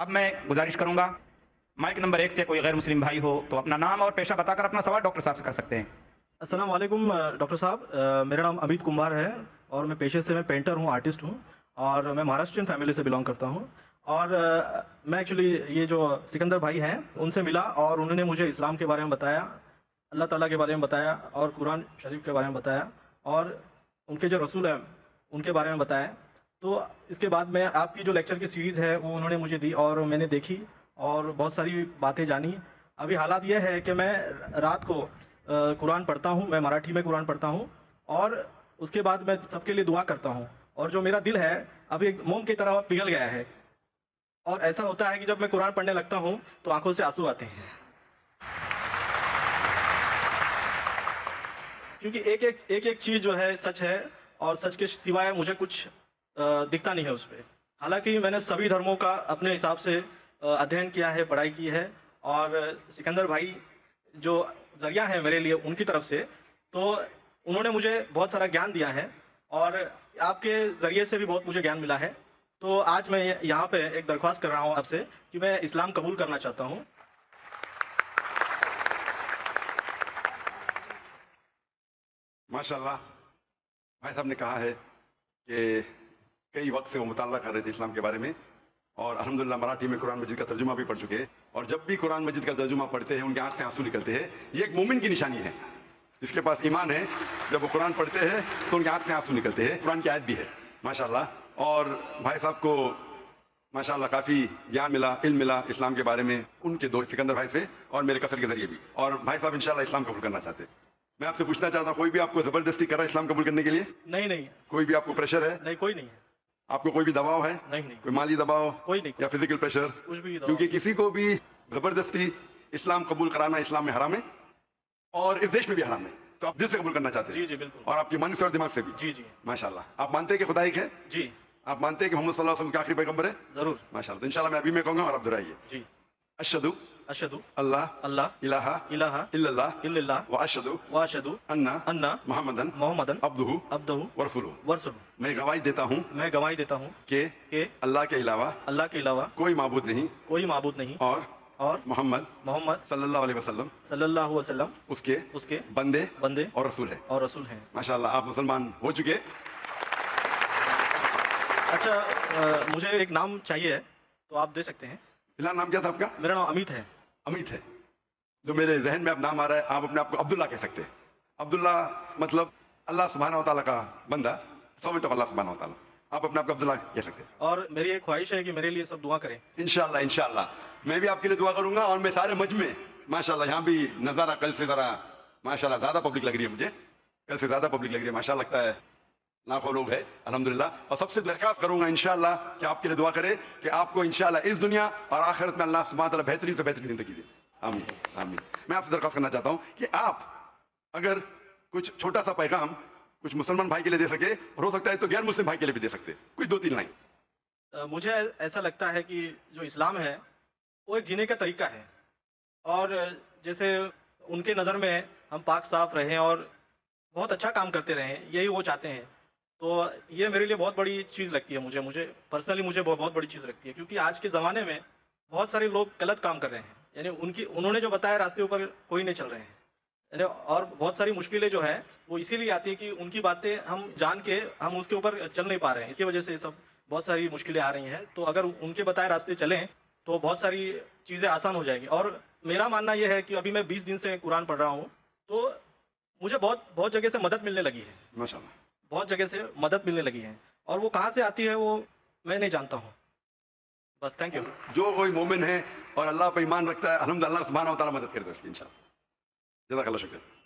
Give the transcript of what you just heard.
اب میں گزارش کروں گا مائک نمبر 1 سے کوئی غیر مسلم بھائی ہو تو اپنا نام اور پیشہ بتا کر اپنا سوال ڈاکٹر صاحب سے کر سکتے ہیں۔ السلام علیکم ڈاکٹر صاحب، میرا نام امیت کمار ہے اور میں پیشے سے پینٹر ہوں، آرٹسٹ ہوں، اور میں مہاراشٹرین فیملی سے بلانگ کرتا ہوں۔ اور میں ایکچولی یہ جو سکندر بھائی ہیں ان سے ملا اور انہوں نے مجھے اسلام کے بارے میں بتایا، اللہ تعالیٰ کے بارے میں بتایا اور قرآن شریف کے بارے میں بتایا، اور ان کے جو رسول ہیں ان کے بارے میں بتایا۔ تو اس کے بعد میں آپ کی جو لیکچر کی سیریز ہے وہ انہوں نے مجھے دی اور میں نے دیکھی اور بہت ساری باتیں جانی۔ ابھی حالات یہ ہے کہ میں رات کو قرآن پڑھتا ہوں، میں مراٹھی میں قرآن پڑھتا ہوں، اور اس کے بعد میں سب کے لیے دعا کرتا ہوں، اور جو میرا دل ہے ابھی ایک موم کی طرح پگھل گیا ہے، اور ایسا ہوتا ہے کہ جب میں قرآن پڑھنے لگتا ہوں تو آنکھوں سے آنسو آتے ہیں، کیونکہ ایک ایک چیز جو ہے سچ ہے، اور سچ کے سوائے مجھے کچھ دکھتا نہیں ہے اس پہ۔ حالانکہ میں نے سبھی دھرموں کا اپنے حساب سے ادھین کیا ہے، پڑھائی کی ہے، اور سکندر بھائی جو ذریعہ ہے میرے لیے ان کی طرف سے، تو انہوں نے مجھے بہت سارا گیان دیا ہے، اور آپ کے ذریعے سے بھی بہت مجھے گیان ملا ہے۔ تو آج میں یہاں پہ ایک درخواست کر رہا ہوں آپ سے کہ میں اسلام قبول کرنا چاہتا ہوں۔ ماشاءاللہ بھائی صاحب نے کہا ہے کہ کئی وقت سے وہ مطالعہ کر رہے تھے اسلام کے بارے میں، اور الحمدللہ مراٹھی میں قرآن مجید کا ترجمہ بھی پڑھ چکے ہیں، اور جب بھی قرآن مجید کا ترجمہ پڑھتے ہیں ان کے آنکھ سے آنسو نکلتے ہیں۔ یہ ایک مومن کی نشانی ہے، جس کے پاس ایمان ہے، جب وہ قرآن پڑھتے ہیں تو ان کے آنکھ سے آنسو نکلتے ہیں۔ قرآن کی آیت بھی ہے ماشاءاللہ، اور بھائی صاحب کو ماشاءاللہ کافی گیان ملا، علم ملا اسلام کے بارے میں، ان کے دوست سکندر بھائی سے اور میرے کثر کے ذریعے بھی، اور بھائی صاحب انشاءاللہ اسلام قبول کرنا چاہتے ہیں۔ میں آپ سے پوچھنا چاہتا ہوں، کوئی بھی آپ کو زبردستی کر رہا ہے اسلام قبول کرنے کے لیے؟ نہیں، کوئی بھی آپ کو پریشر ہے؟ نہیں، کوئی نہیں ہے، آپ کو کوئی بھی دباؤ ہے؟ نہیں، کوئی مالی دباؤ کوئی نہیں، یا فزیکل پریشر؟ کچھ بھی کیونکہ کسی کو بھی زبردستی اسلام قبول کرانا اسلام میں حرام ہے، اور اس دیش میں بھی حرام ہے، تو آپ دل سے قبول کرنا چاہتے ہیں؟ جی بالکل، اور آپ کی من سے اور دماغ سے بھی؟ جی ماشاءاللہ۔ آپ مانتے ہیں کہ خدا ایک ہے؟ جی آپ مانتے ہیں کہ محمد صلی اللہ علیہ وسلم کا آخری پیغمبر ہے؟ ضرور، ماشاءاللہ۔ تو انشاءاللہ میں ابھی میں کہوں گا اور آپ دہرائیے۔ جی۔ اشہدو اشہدو اللہ اللہ الہ الہ الا اللہ الا اللہ واشہدو واشہدو ان ان محمدن محمدن عبدہ عبدہ ورسولہ۔ ورسولہ۔ میں گواہی دیتا ہوں میں گواہی دیتا ہوں کہ کہ اللہ کے علاوہ اللہ کے علاوہ کوئی معبود نہیں، کوئی معبود نہیں، اور محمد محمد صلی اللہ علیہ وسلم صلی اللہ علیہ وسلم اس کے اس کے بندے بندے اور رسول ہے۔ اور رسول ہیں۔ ماشاءاللہ آپ مسلمان ہو چکے۔ اچھا، مجھے ایک نام چاہیے ہے تو آپ دے سکتے ہیں۔ فی الحال نام کیا تھا آپ کا؟ میرا نام امیت ہے۔ امیت ہے۔ جو میرے ذہن میں اب نام آ رہا ہے، آپ اپنے آپ کو عبداللہ کہہ سکتے ہیں۔ عبداللہ مطلب اللہ سبحانہ و تعالیٰ کا بندہ، سرونٹ آف اللہ سبحانہ و تعالیٰ۔ آپ اپنے آپ کو عبداللہ کہہ سکتے ہیں۔ اور میری ایک خواہش ہے کہ میرے لیے سب دعا کریں۔ انشاءاللہ میں بھی آپ کے لیے دعا کروں گا، اور میں سارے مجمع ماشاءاللہ یہاں بھی نظارہ کل سے ذرا ماشاءاللہ زیادہ پبلک لگ رہی ہے، مجھے کل سے زیادہ پبلک لگ رہی ہے، ماشاءاللہ لگتا ہے لاکھوں لوگ ہیں الحمدللہ۔ اور سب سے درخواست کروں گا انشاءاللہ کہ آپ کے لیے دعا کرے کہ آپ کو انشاءاللہ اس دنیا اور آخرت میں اللہ سبحانہ تعالیٰ بہترین سے بہترین زندگی دے۔ آمین آمین۔ میں آپ سے درخواست کرنا چاہتا ہوں کہ آپ اگر کچھ چھوٹا سا پیغام کچھ مسلمان بھائی کے لیے دے سکے، اور ہو سکتا ہے تو غیر مسلم بھائی کے لیے بھی دے سکتے، کچھ 2-3 لائن۔ مجھے ایسا لگتا ہے کہ جو اسلام ہے وہ ایک جینے کا طریقہ ہے، اور جیسے ان کے نظر میں ہم پاک صاف رہیں اور بہت اچھا کام کرتے رہیں، یہی وہ چاہتے ہیں۔ تو یہ میرے لیے بہت بڑی چیز لگتی ہے، مجھے پرسنلی مجھے بہت بڑی چیز لگتی ہے، کیونکہ آج کے زمانے میں بہت سارے لوگ غلط کام کر رہے ہیں، یعنی انہوں نے جو بتایا راستے اوپر کوئی نہیں چل رہے ہیں، یعنی اور بہت ساری مشکلیں جو ہیں وہ اسی لیے آتی ہیں کہ ان کی باتیں ہم جان کے ہم اس کے اوپر چل نہیں پا رہے ہیں، اس کی وجہ سے سب بہت ساری مشکلیں آ رہی ہیں۔ تو اگر ان کے بتائے راستے چلیں تو بہت ساری چیزیں آسان ہو جائیں گی۔ اور میرا ماننا یہ ہے کہ ابھی میں 20 دن سے قرآن پڑھ رہا ہوں، تو مجھے بہت جگہ سے مدد ملنے لگی ہے، ماشاءاللہ بہت جگہ سے مدد ملنے لگی ہے، اور وہ کہاں سے آتی ہے وہ میں نہیں جانتا ہوں۔ بس تھینک یو۔ جو کوئی مومن ہے اور اللہ پہ ایمان رکھتا ہے، الحمدللہ اللہ سبحانہ و تعالیٰ مدد کرتا ہے اس کی انشاءاللہ۔ جزاک اللہ شکریہ۔